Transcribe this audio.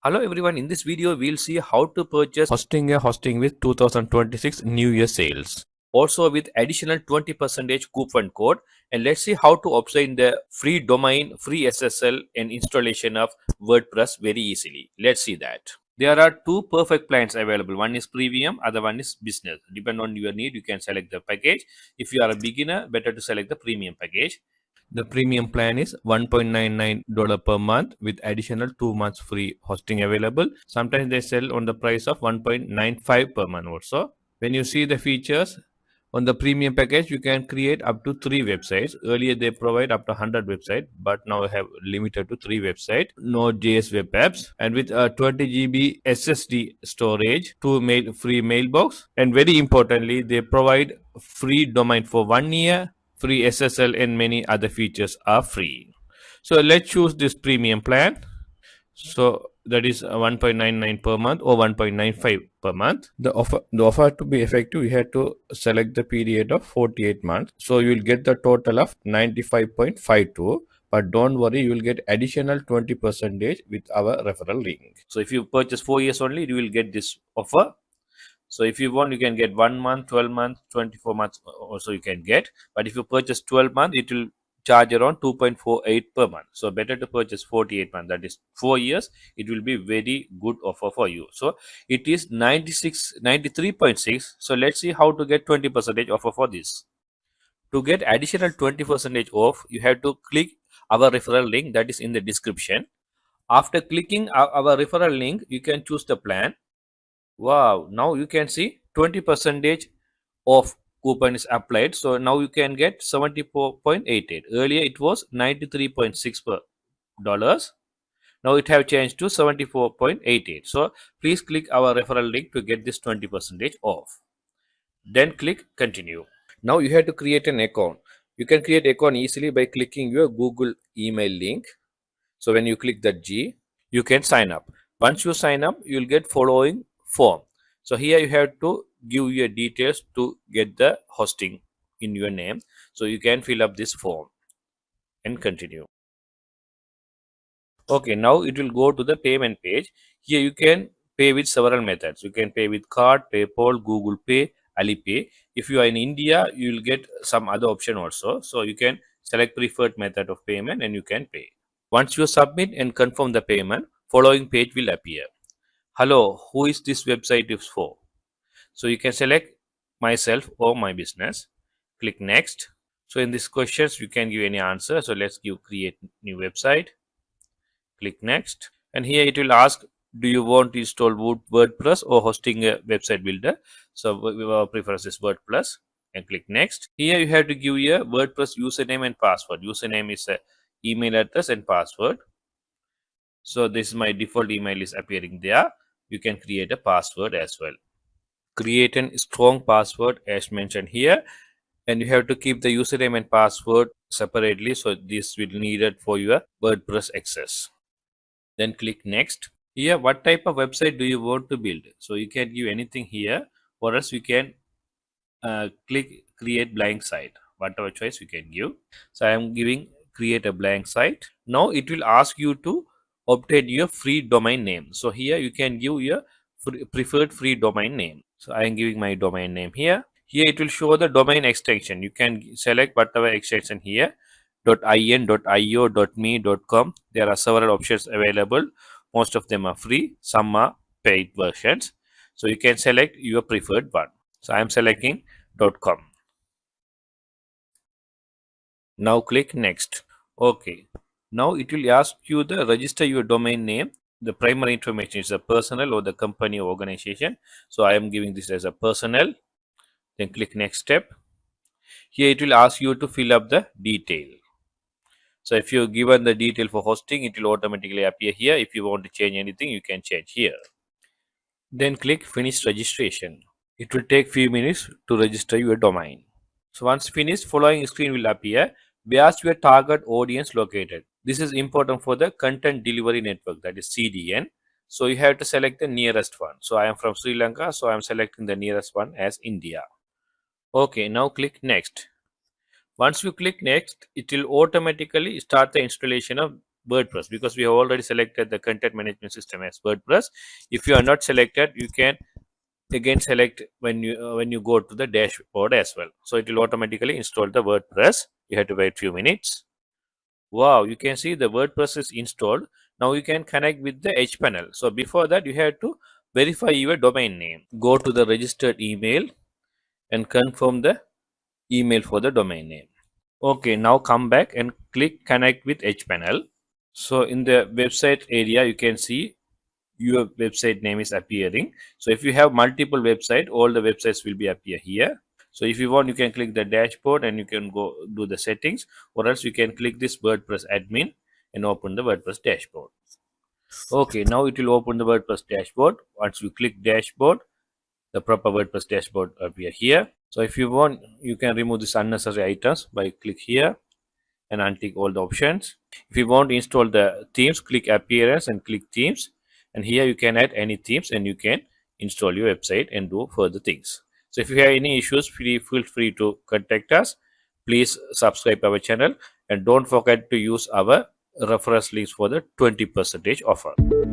Hello everyone, in this video we'll see how to purchase hosting with 2026 New Year sales. Also with additional 20% coupon code, and let's see how to obtain the free domain, free SSL and installation of WordPress very easily. Let's see that. There are two perfect plans available. One is premium, other one is business. Depend on your need, you can select the package. If you are a beginner, better to select the premium package. The premium plan is $1.99 per month with additional 2 months free hosting available. Sometimes they sell on the price of $1.95 per month also. When you see the features on the premium package, you can create up to 3 websites. Earlier they provide up to 100 websites, but now I have limited to 3 websites. Node.js web apps, and with a 20 GB SSD storage, 2 free mailbox, and very importantly, they provide free domain for 1 year. Free SSL and many other features are free. So let's choose this premium plan. So that is 1.99 per month or 1.95 per month. The offer to be effective, you have to select the period of 48 months. So you will get the total of 95.52. But don't worry, you will get additional 20% with our referral link. So if you purchase 4 years only, you will get this offer. So if you want, you can get 1 month, 12 months, 24 months also you can get. But if you purchase 12 months, it will charge around 2.48 per month. So better to purchase 48 months, that is 4 years. It will be very good offer for you. So it is 93.6. So let's see how to get 20% offer for this. To get additional 20% off, you have to click our referral link that is in the description. After clicking our referral link, you can choose the plan. Wow, now you can see 20% off coupon is applied. So now you can get 74.88. Earlier it was 93.6 per dollars. Now it have changed to 74.88. So please click our referral link to get this 20% off. Then click continue. Now you have to create an account. You can create account easily by clicking your Google email link. So when you click that G, you can sign up. Once you sign up, you will get following form. So here you have to give your details to get the hosting in your name. So you can fill up this form and continue. Okay, now it will go to the payment page. Here you can pay with several methods. You can pay with card, PayPal, Google Pay, Alipay. If you are in India, you will get some other option also. So you can select preferred method of payment and you can pay. Once you submit and confirm the payment, following page will appear. Hello, who is this website is for? So you can select myself or my business. Click next. So in these questions, you can give any answer. So let's give create new website. Click next. And here it will ask, do you want to install WordPress or hosting a website builder? So our preference is WordPress, and click next. Here you have to give your WordPress username and password. Username is a email address and password. So this is my default email is appearing there. You can create a password as well. Create a strong password as mentioned here, and you have to keep the username and password separately. So this will needed for your WordPress access. Then click next. Here, what type of website do you want to build? So you can give anything here, or else you can click create blank site. Whatever choice you can give. So I am giving create a blank site. Now it will ask you to obtain your free domain name. So here you can give your preferred free domain name. So I am giving my domain name here. Here it will show the domain extension. You can select whatever extension here. .in, .io, .me, .com. There are several options available. Most of them are free. Some are paid versions. So you can select your preferred one. So I am selecting .com. Now click next. Okay. Now it will ask you to register your domain name. The primary information is a personal or the company or organization. So I am giving this as a personal. Then click next step. Here it will ask you to fill up the detail. So if you given the detail for hosting, it will automatically appear here. If you want to change anything, you can change here. Then click finish registration. It will take few minutes to register your domain. So once finished, following screen will appear. Where's your target audience located? This is important for the content delivery network, that is CDN. So you have to select the nearest one. So I am from Sri Lanka, so I am selecting the nearest one as India. Okay, now click next. Once you click next, it will automatically start the installation of WordPress, because we have already selected the content management system as WordPress. If you are not selected, you can again select when you go to the dashboard as well. So it will automatically install the WordPress. You have to wait few minutes. Wow, you can see the WordPress is installed. Now you can connect with the H panel. So before that, you have to verify your domain name. Go to the registered email and confirm the email for the domain name. Okay, now come back and click connect with H panel. So in the website area, you can see your website name is appearing. So if you have multiple website, all the websites will be appear here. So if you want, you can click the dashboard and you can go do the settings, or else you can click this WordPress admin and open the WordPress dashboard. Okay, now it will open the WordPress dashboard. Once you click dashboard, the proper WordPress dashboard appear here. So if you want, you can remove this unnecessary items by click here and untick all the options. If you want to install the themes, click appearance and click themes, and here you can add any themes and you can install your website and do further things. So if you have any issues, feel free to contact us. Please subscribe our channel and don't forget to use our reference links for the 20% offer.